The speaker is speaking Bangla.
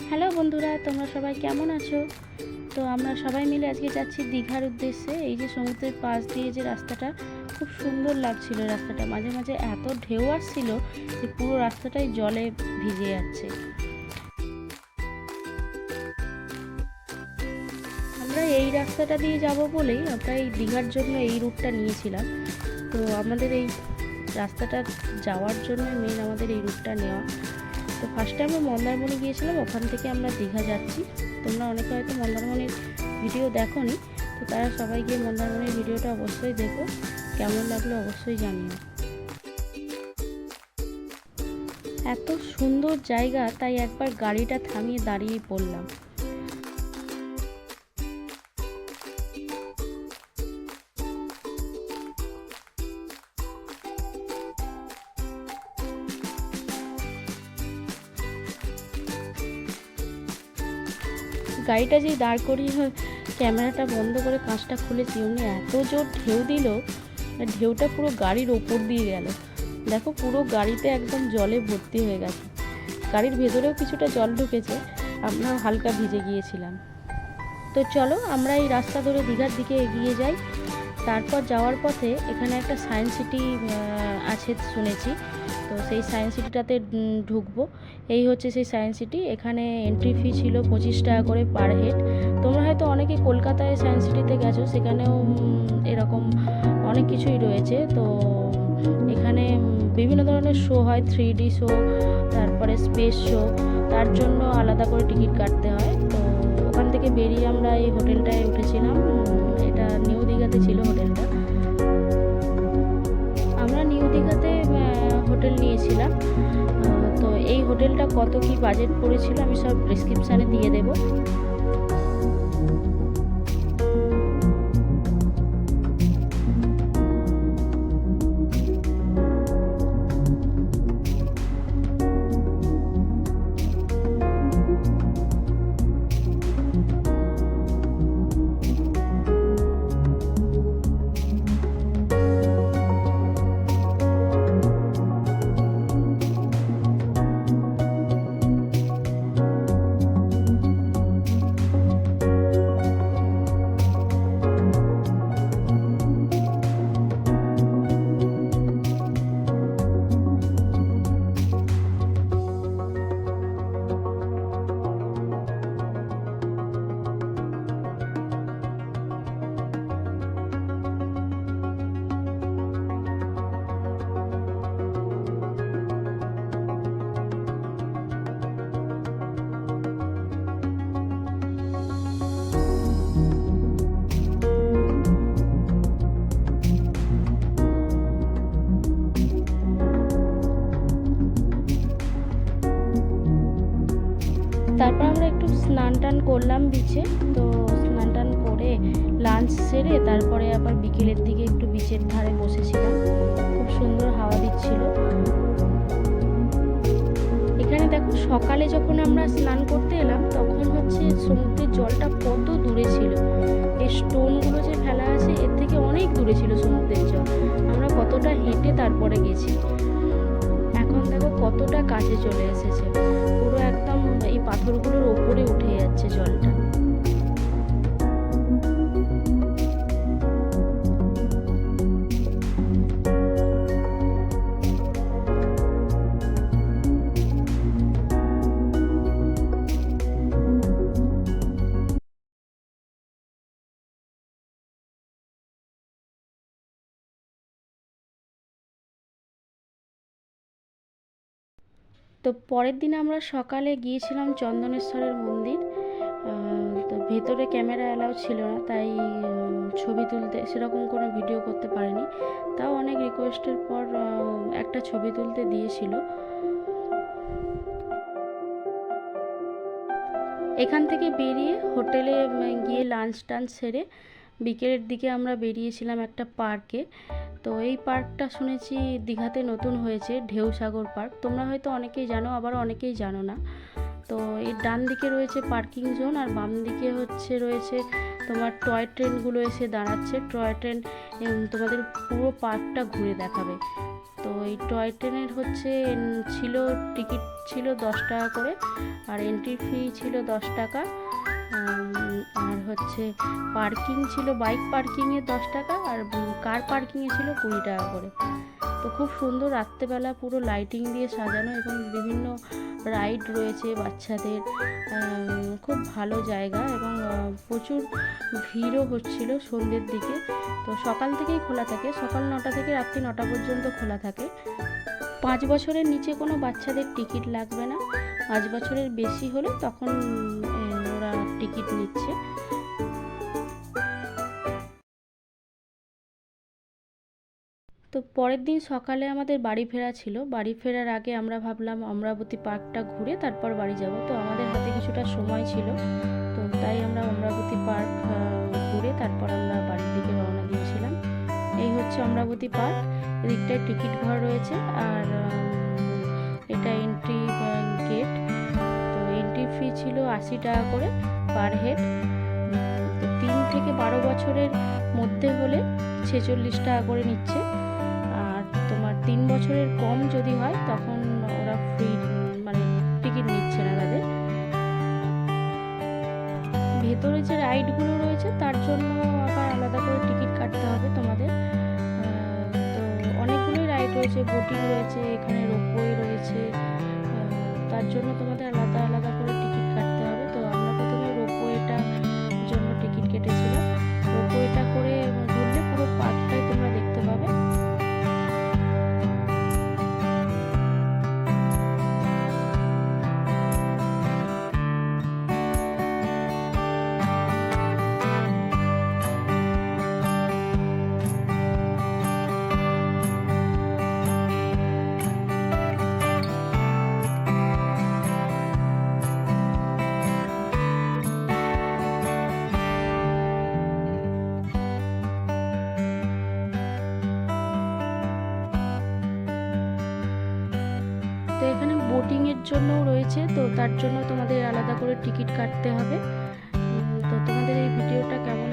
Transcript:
হ্যালো বন্ধুরা, তোমরা সবাই কেমন আছো? তো আমরা সবাই মিলে আজকে যাচ্ছি দীঘার উদ্দেশ্যে। এই যে সমুদ্রের পাশ দিয়ে যে রাস্তাটা, খুব সুন্দর লাগছিল রাস্তাটা। মাঝে মাঝে এত ঢেউ আসছিল যে পুরো রাস্তাটাই জলে ভিজে যাচ্ছে। আমরা এই রাস্তাটা দিয়ে যাব বলেই আমরা এই দীঘার জন্য এই রুটটা নিয়েছিলাম। তো আমাদের এই রাস্তাটা যাওয়ার জন্য মেন আমাদের এই রুটটা নেওয়া। তো ফার্স্টে আমরা মন্দারমণি গিয়েছিলাম, ওখান থেকে আমরা দীঘা যাচ্ছি। তোমরা অনেকে হয়তো মন্দারমণির ভিডিও দেখোনি, তো তারা সবাই গিয়ে মন্দারমণির ভিডিওটা অবশ্যই দেখো, কেমন লাগলো অবশ্যই জানিও। এত সুন্দর জায়গা, তাই একবার গাড়িটা থামিয়ে দাঁড়িয়ে পড়লাম। গাড়িটা যেই দাঁড় করিয়ে ক্যামেরাটা বন্ধ করে কাঁচটা খুলেছি, অমনি এত জোর ঢেউ দিল, ঢেউটা পুরো গাড়ির ওপর দিয়ে গেল। দেখো পুরো গাড়িতে একদম জলে ভর্তি হয়ে গেছে। গাড়ির ভেতরেও কিছুটা জল ঢুকেছে, আমরা হালকা ভিজে গিয়েছিলাম। তো চলো আমরা এই রাস্তা ধরে দীঘার দিকে এগিয়ে যাই। তারপর যাওয়ার পথে এখানে একটা সায়েন্স সিটি আছে শুনেছি, তো সেই সায়েন্স সিটিটাতে ঢুকবো। এই হচ্ছে সেই সায়েন্স সিটি। এখানে এন্ট্রি ফি ছিল 25 টাকা করে পার হেড। তোমরা হয়তো অনেকে কলকাতায় সায়েন্স সিটিতে গেছো, সেখানেও এরকম অনেক কিছুই রয়েছে। তো এখানে বিভিন্ন ধরনের শো হয়, 3D শো, তারপরে স্পেস শো, তার জন্য আলাদা করে টিকিট কাটতে হয়। তো ওখান থেকে বেরিয়ে আমরা এই হোটেলটায় উঠেছিলাম। এটা নিউ দীঘাতে ছিল হোটেলটা। আমরা নিউ দীঘাতে হোটেল নিয়েছিলাম। তো এই হোটেলটা কত কি বাজেট পড়েছিল আমি সব ডেসক্রিপশানে দিয়ে দেবো। তারপর আমরা একটু স্নান টান করলাম বিচে। তো স্নান টান করে লাঞ্চ সেরে তারপরে আবার বিকেলের দিকে একটু বিচের ধারে বসেছিলাম। খুব সুন্দর হাওয়া দিচ্ছিল। এখানে দেখো সকালে যখন আমরা স্নান করতে এলাম, তখন হচ্ছে সমুদ্রের জলটা কত দূরে ছিল। এই স্টোনগুলো যে ফেলা আছে, এর থেকে অনেক দূরে ছিল সমুদ্রের জল। আমরা কতটা হেঁটে তারপরে গেছি। এখন দেখো কতটা কাছে চলে এসেছে, পুরো একদম এই পাথরগুলোর ওপরে উঠে যাচ্ছে জলটা। তো পরের দিন আমরা সকালে গিয়েছিলাম চন্দনেশ্বরের মন্দির। তো ভেতরে ক্যামেরা অ্যালাউ ছিল না, তাই ছবি তুলতে সেরকম কোনো ভিডিও করতে পারিনি। তাও অনেক রিকোয়েস্টের পর একটা ছবি তুলতে দিয়েছিল। এখান থেকে বেরিয়ে হোটেলে গিয়ে লাঞ্চ টাঞ্চ সেরে বিকেলের দিকে আমরা বেরিয়েছিলাম একটা পার্কে। তো এই পার্কটা শুনেছি দীঘাতে নতুন হয়েছে, ঢেউসাগর পার্ক। তোমরা হয়তো অনেকেই জানো, আবার অনেকেই জানো না। তো এর ডান দিকে রয়েছে পার্কিং জোন, আর বাম দিকে রয়েছে তোমার টয় ট্রেনগুলো এসে দাঁড়াচ্ছে। টয় ট্রেন তোমাদের পুরো পার্কটা ঘুরে দেখাবে। তো এই টয় ট্রেনের ছিল টিকিট ছিল 10 টাকা করে, আর এন্ট্রি ফি ছিল 10 টাকা। আর হচ্ছে পার্কিং ছিল, বাইক পার্কিংয়ে 10 টাকা, আর কার পার্কিংয়ে ছিল 20 টাকা করে। তো খুব সুন্দর রাত্রেবেলা পুরো লাইটিং দিয়ে সাজানো, এবং বিভিন্ন রাইড রয়েছে বাচ্চাদের, খুব ভালো জায়গা, এবং প্রচুর ভিড়ও হচ্ছিল সন্ধ্যের দিকে। তো সকাল থেকেই খোলা থাকে, সকাল 9টা থেকে রাত্রি 9টা পর্যন্ত খোলা থাকে। 5 বছরের নিচে কোনো বাচ্চাদের টিকিট লাগবে না, 5 বছরের বেশি হলে তখন ওরা টিকিট নিচ্ছে। তো পরের দিন সকালে আমাদের বাড়ি ফেরা ছিল। বাড়ি ফেরার আগে আমরা ভাবলাম অমরাবতী পার্কটা ঘুরে তারপর বাড়ি যাব। তো আমাদের হাতে কিছুটা সময় ছিল, তো তাই আমরা অমরাবতী পার্ক ঘুরে তারপর আমরা বাড়ির দিকে রওনা দিয়েছিলাম। এই হচ্ছে অমরাবতী পার্ক, এদিকটায় টিকিট ঘর রয়েছে, আর এটা এন্ট্রি গেট। তো এন্ট্রি ফি ছিল 80 টাকা করে পার হেড। তো 3 থেকে 12 বছরের মধ্যে হলে 46 টাকা করে নিচ্ছে, আর তোমার 3 বছরের কম যদি হয় তখন ওরা ফ্রি, মানে টিকিট নিচ্ছে না তাদের। ভেতরে যে রাইডগুলো রয়েছে তার জন্য আবার আলাদা করে টিকিট কাটতে হবে তোমাদের। তো অনেকগুলোই রাইড রয়েছে, বোটিং রয়েছে, এখানে রোপওয়ে রয়েছে, তার জন্য তোমাদের আলাদা আলাদা করে টিকিট কাটতে হবে। তো আমরা প্রথমে রোপওয়েটার জন্য টিকিট কেটেছিলাম। রোপওয়েটা করে ঘুরলে পুরো পার্কটাই তোমরা দেখতে পাবে। তো এখানে বোটিংয়ের জন্যও রয়েছে, তো তার জন্য তোমাদের আলাদা করে টিকিট কাটতে হবে। তো তোমাদের এই ভিডিওটা কেমন